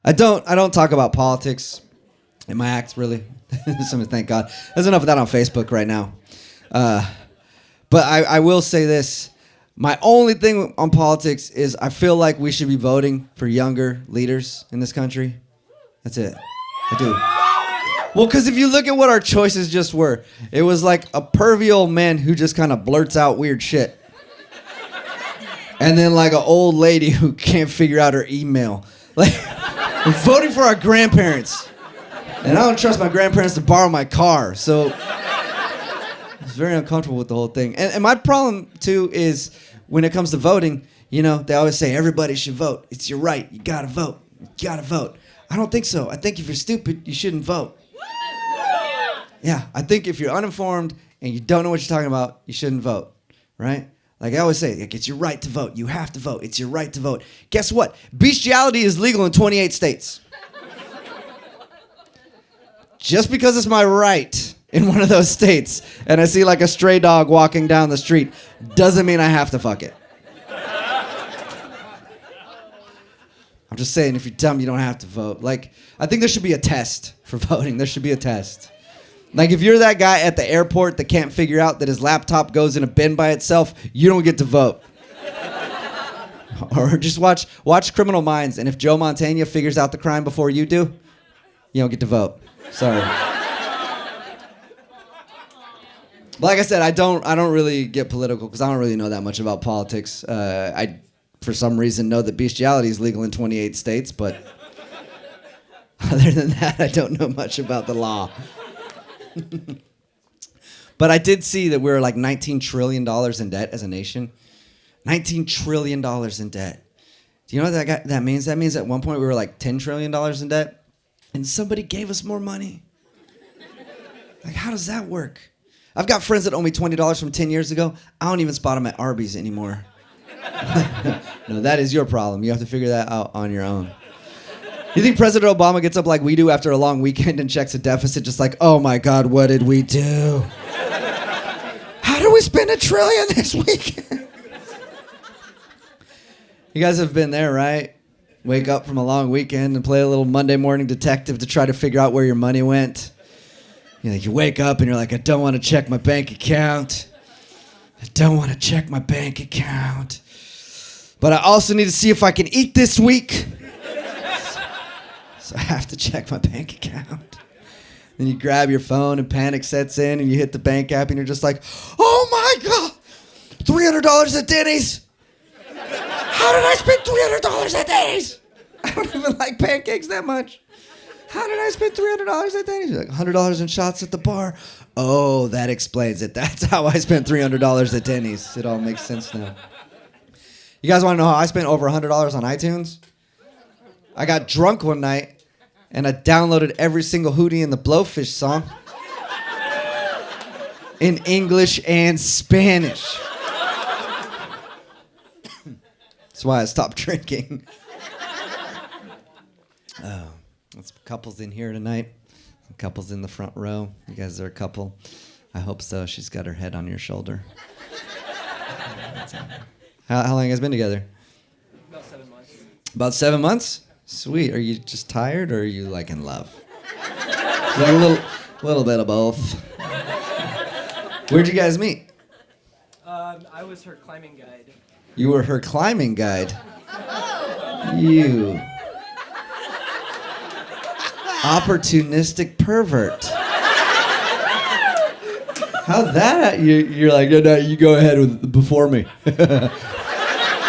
I don't talk about politics in my acts, really. Thank God. There's enough of that on Facebook right now. But I will say this. My only thing on politics is I feel like we should be voting for younger leaders in this country. That's it. I do. Well, because if you look at what our choices just were, it was like a pervy old man who just kind of blurts out weird shit. And then like an old lady who can't figure out her email. Like, we're voting for our grandparents. And I don't trust my grandparents to borrow my car, so it's very uncomfortable with the whole thing. And my problem, too, is when it comes to voting, you know, they always say everybody should vote. It's your right. You gotta vote. You gotta vote. I don't think so. I think if you're stupid, you shouldn't vote. Yeah, I think if you're uninformed and you don't know what you're talking about, you shouldn't vote, right? Like I always say, like, it's your right to vote. You have to vote. It's your right to vote. Guess what? Bestiality is legal in 28 states. Just because it's my right in one of those states and I see like a stray dog walking down the street doesn't mean I have to fuck it. I'm just saying, if you're dumb, you don't have to vote. Like, I think there should be a test for voting. There should be a test. Like, if you're that guy at the airport that can't figure out that his laptop goes in a bin by itself, you don't get to vote. Or just watch Criminal Minds, and if Joe Montana figures out the crime before you do, you don't get to vote. Sorry. Like I said, I don't really get political because I don't really know that much about politics. I, for some reason, know that bestiality is legal in 28 states, but other than that, I don't know much about the law. But I did see that we're like $19 trillion in debt as a nation. $19 trillion in debt. Do you know what that means? That means at one point we were like $10 trillion in debt. And somebody gave us more money. Like, how does that work? I've got friends that owe me $20 from 10 years ago. I don't even spot them at Arby's anymore. No, that is your problem. You have to figure that out on your own. You think President Obama gets up like we do after a long weekend and checks a deficit just like, oh my God, what did we do? How do we spend $1 trillion this weekend? You guys have been there, right? Wake up from a long weekend and play a little Monday morning detective to try to figure out where your money went. You wake up and you're like, I don't want to check my bank account. I don't want to check my bank account. But I also need to see if I can eat this week. So I have to check my bank account. Then you grab your phone and panic sets in and you hit the bank app and you're just like, oh my God, $300 at Denny's. How did I spend $300 at Denny's? I don't even like pancakes that much. How did I spend $300 at Denny's? You're like, $100 in shots at the bar. Oh, that explains it. That's how I spent $300 at Denny's. It all makes sense now. You guys want to know how I spent over $100 on iTunes? I got drunk one night and I downloaded every single Hootie and the Blowfish song in English and Spanish. That's why I stopped drinking. Oh, there's couples in here tonight. Couples in the front row. You guys are a couple. I hope so. She's got her head on your shoulder. How long have you guys been together? About 7 months. About 7 months? Sweet. Are you just tired or are you like in love? Like a little bit of both. Where'd you guys meet? I was her climbing guide. You were her climbing guide. You opportunistic pervert. How'd that? You're like, no, you go ahead before me.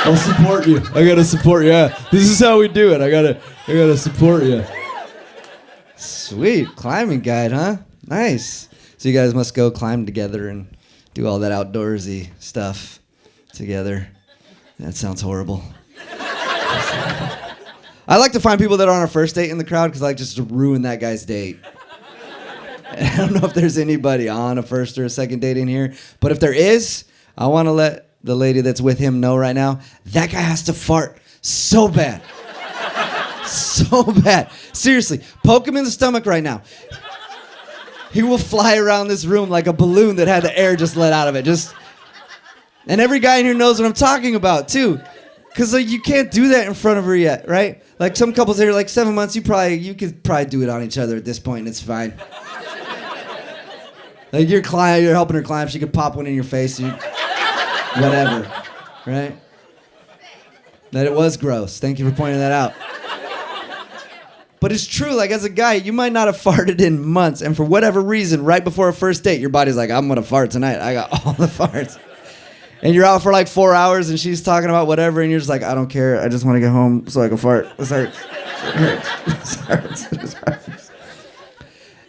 I'll support you. I gotta support you. Yeah, this is how we do it. I gotta support you. Sweet climbing guide, huh? Nice. So you guys must go climb together and do all that outdoorsy stuff together. That sounds horrible. I like to find people that are on a first date in the crowd because I like just to ruin that guy's date. And I don't know if there's anybody on a first or a second date in here, but if there is, I want to let the lady that's with him know right now, that guy has to fart so bad. So bad. Seriously, poke him in the stomach right now. He will fly around this room like a balloon that had the air just let out of it. And every guy in here knows what I'm talking about, too. Cause like you can't do that in front of her yet, right? Like some couples that are like 7 months, you could probably do it on each other at this point, and it's fine. Like you're helping her climb, she could pop one in your face, whatever, right? That it was gross. Thank you for pointing that out. But it's true, like as a guy, you might not have farted in months, and for whatever reason, right before a first date, your body's like, I'm gonna fart tonight. I got all the farts. And you're out for like 4 hours, and she's talking about whatever, and you're just like, I don't care. I just want to get home so I can fart. This hurts. It hurts. This hurts. This hurts.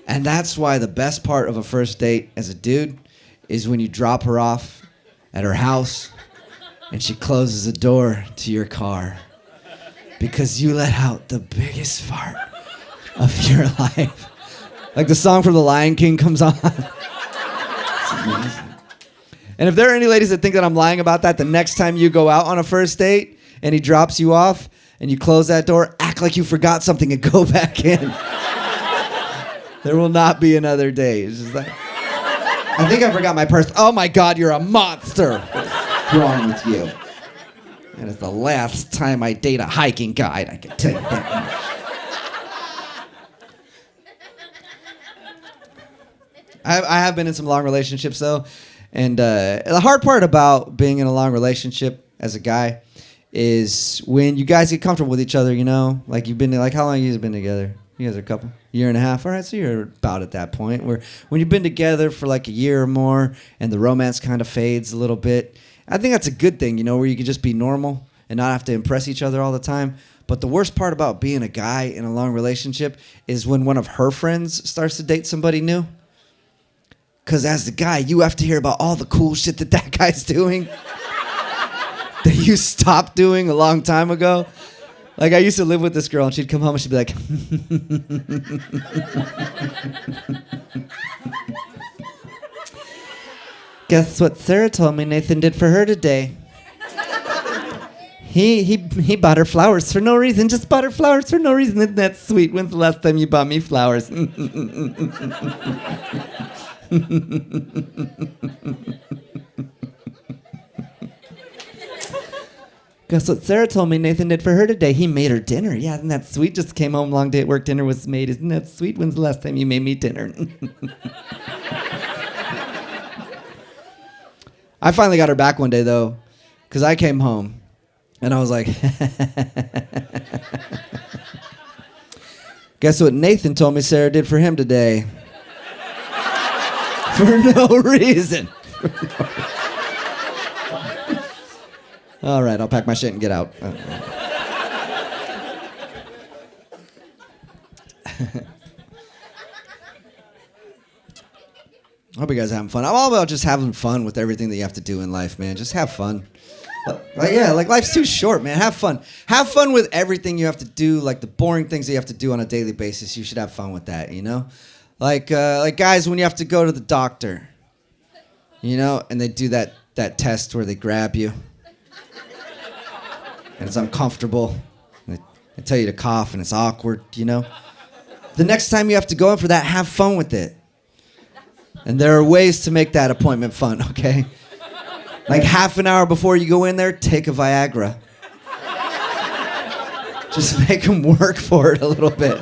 And that's why the best part of a first date as a dude is when you drop her off at her house, and she closes the door to your car because you let out the biggest fart of your life. Like the song from The Lion King comes on. It's amazing. And if there are any ladies that think that I'm lying about that, the next time you go out on a first date and he drops you off and you close that door, act like you forgot something and go back in. There will not be another day. It's just like, I think I forgot my purse. Oh my God, you're a monster. What's wrong with you? And it's the last time I date a hiking guide, I can tell you that much. I have been in some long relationships though. And the hard part about being in a long relationship as a guy is when you guys get comfortable with each other, you know? Like you've been, like how long have you guys been together? You guys are a couple? Year and a half? All right, so you're about at that point where when you've been together for like a year or more and the romance kind of fades a little bit, I think that's a good thing, you know, where you can just be normal and not have to impress each other all the time. But the worst part about being a guy in a long relationship is when one of her friends starts to date somebody new. Because as the guy, you have to hear about all the cool shit that guy's doing that you stopped doing a long time ago. Like, I used to live with this girl, and she'd come home, and she'd be like, guess what Sarah told me Nathan did for her today? He bought her flowers for no reason, just bought her flowers for no reason. Isn't that sweet? When's the last time you bought me flowers? Guess what Sarah told me Nathan did for her today? He made her dinner. Yeah, isn't that sweet? Just came home, long day at work, dinner was made. Isn't that sweet? When's the last time you made me dinner? I finally got her back one day, though, because I came home, and I was like, guess what Nathan told me Sarah did for him today? For no reason. All right, I'll pack my shit and get out. I hope you guys are having fun. I'm all about just having fun with everything that you have to do in life, man. Just have fun. Like life's too short, man. Have fun. Have fun with everything you have to do, like the boring things that you have to do on a daily basis. You should have fun with that, you know? Like guys, when you have to go to the doctor, you know, and they do that test where they grab you. And it's uncomfortable. And they tell you to cough, and it's awkward, you know? The next time you have to go in for that, have fun with it. And there are ways to make that appointment fun, okay? Like half an hour before you go in there, take a Viagra. Just make them work for it a little bit.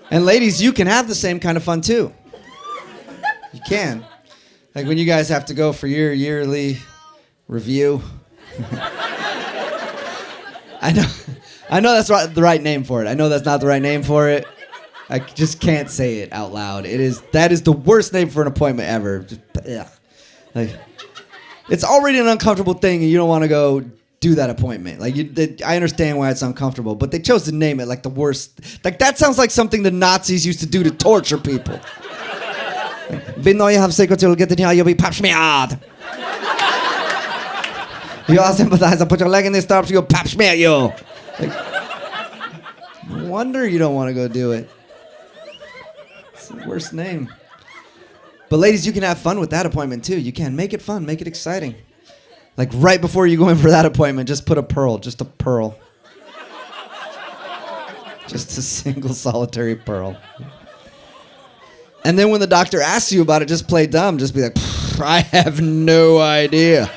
And ladies, you can have the same kind of fun too. You can. Like when you guys have to go for your yearly review. I know that's the right name for it. I know that's not the right name for it. I just can't say it out loud. That is the worst name for an appointment ever. Just, ugh. Like, it's already an uncomfortable thing, and you don't want to go do that appointment. Like, I understand why it's uncomfortable, but they chose to name it like the worst. Like, that sounds like something the Nazis used to do to torture people. Vi know jag har säkert till get in here, you'll be papsmead. You all sympathize, I put your leg in this stop, so you'll papsmead you. Like, no wonder you don't want to go do it. It's the worst name. But ladies, you can have fun with that appointment too. You can make it fun, make it exciting. Like right before you go in for that appointment, just put a pearl, just a pearl. Just a single solitary pearl. And then when the doctor asks you about it, just play dumb. Just be like, I have no idea.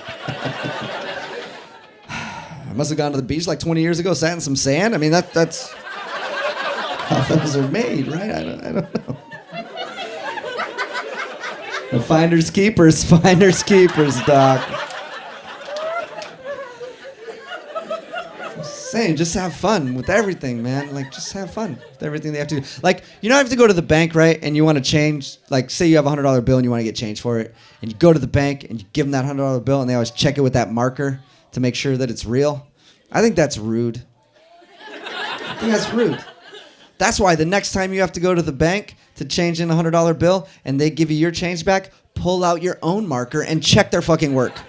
I must have gone to the beach like 20 years ago, sat in some sand. I mean, that's how those are made, right? I don't know. The finders keepers, doc. Saying, just have fun with everything, man. Like, just have fun with everything they have to do. Like, you don't have to go to the bank, right? And you want to change, like, say you have a $100 bill and you want to get change for it. And you go to the bank and you give them that $100 bill and they always check it with that marker to make sure that it's real. I think that's rude. I think that's rude. That's why the next time you have to go to the bank to change in a $100 bill and they give you your change back, pull out your own marker and check their fucking work.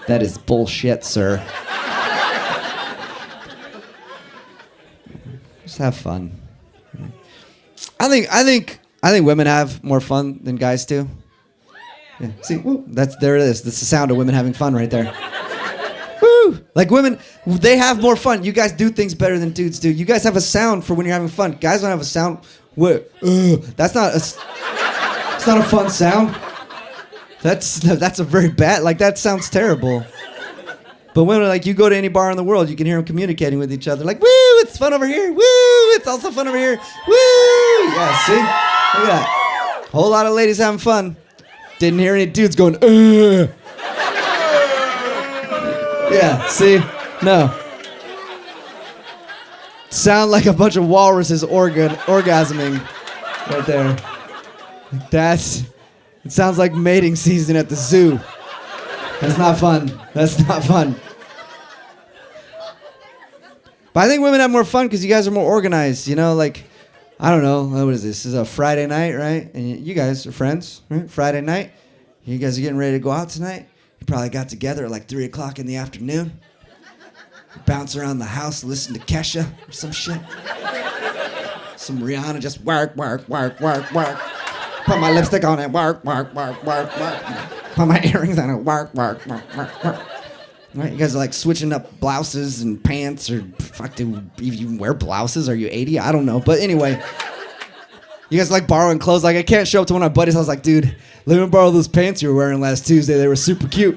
That is bullshit, sir. Just have fun. I think women have more fun than guys do. Yeah. See, woo, there it is. That's the sound of women having fun right there. Woo! Like women, they have more fun. You guys do things better than dudes do. You guys have a sound for when you're having fun. Guys don't have a sound. What? That's not it's not a fun sound. That's a very bad, like that sounds terrible. But when like you go to any bar in the world, you can hear them communicating with each other. Like, woo, it's fun over here. Woo, it's also fun over here. Woo! Yeah, see? Look at that. Whole lot of ladies having fun. Didn't hear any dudes going, Yeah, see? No. Sound like a bunch of walruses orgasming right there. It sounds like mating season at the zoo. That's not fun. That's not fun. But I think women have more fun because you guys are more organized, you know? Like, I don't know, what is this? This is a Friday night, right? And you guys are friends, right? Friday night. You guys are getting ready to go out tonight. You probably got together at like 3 o'clock in the afternoon. You bounce around the house, listen to Kesha or some shit. Some Rihanna, just work. Put my lipstick on it, work. Put my earrings on it, work. Right, you guys are like switching up blouses and pants, or fuck, do you even wear blouses? Are you 80? I don't know, but anyway. You guys like borrowing clothes. Like, I can't show up to one of my buddies. I was like, dude, let me borrow those pants you were wearing last Tuesday. They were super cute.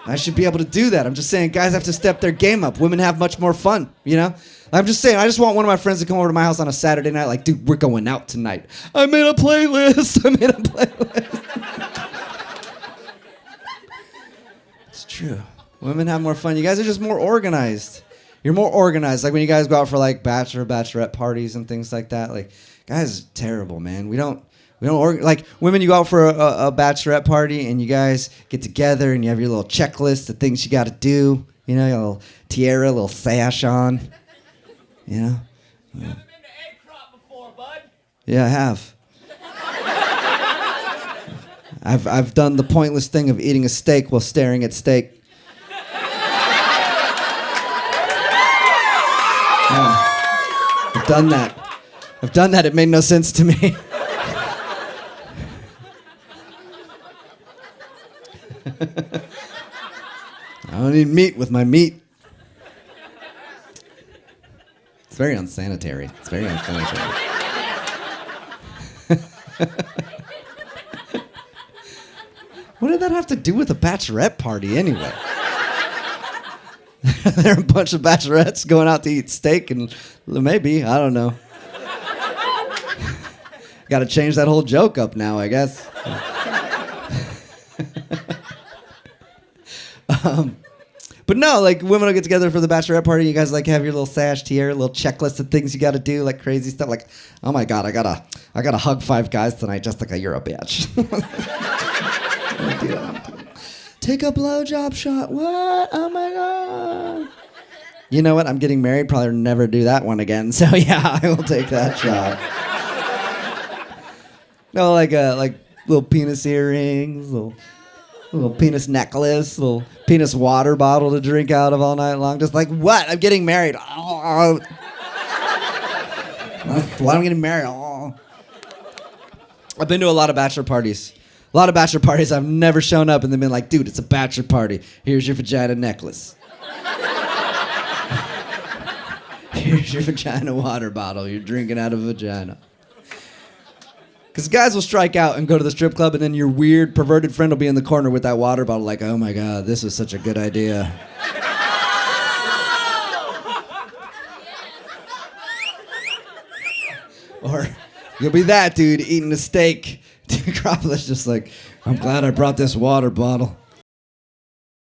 I should be able to do that. I'm just saying, guys have to step their game up. Women have much more fun, you know? I'm just saying, I just want one of my friends to come over to my house on a Saturday night, like, dude, we're going out tonight. I made a playlist. It's true. Women have more fun. You guys are just more organized. You're more organized. Like when you guys go out for like bachelorette parties and things like that. Like, guys, terrible, man. We don't like women. You go out for a bachelorette party and you guys get together and you have your little checklist of things you got to do. You know, your little tiara, a little sash on. You know. You haven't been to egg crop before, bud. Yeah, I have. I've done the pointless thing of eating a steak while staring at steak. Yeah. I've done that. It made no sense to me. I don't need meat with my meat. It's very unsanitary. What did that have to do with a bachelorette party anyway? There are a bunch of bachelorettes going out to eat steak and maybe, I don't know. Got to change that whole joke up now, I guess. But no, like women will get together for the bachelorette party. You guys like have your little sash tiara, little checklist of things you got to do, like crazy stuff. Like, oh my God, I gotta hug 5 guys tonight. Jessica, you're a bitch. Take a blowjob shot. What? Oh my God. You know what? I'm getting married. Probably never do that one again. So yeah, I will take that shot. No, like little penis earrings, little penis necklace, little penis water bottle to drink out of all night long. Just like, what? I'm getting married. Oh. Why am I getting married? Oh. I've been to a lot of bachelor parties. A lot of bachelor parties I've never shown up and they've been like, dude, it's a bachelor party. Here's your vagina necklace. Here's your vagina water bottle. You're drinking out of a vagina. Because guys will strike out and go to the strip club and then your weird perverted friend will be in the corner with that water bottle like, oh my God, this is such a good idea. Or you'll be that dude eating a steak. Cropper's just like, I'm glad I brought this water bottle.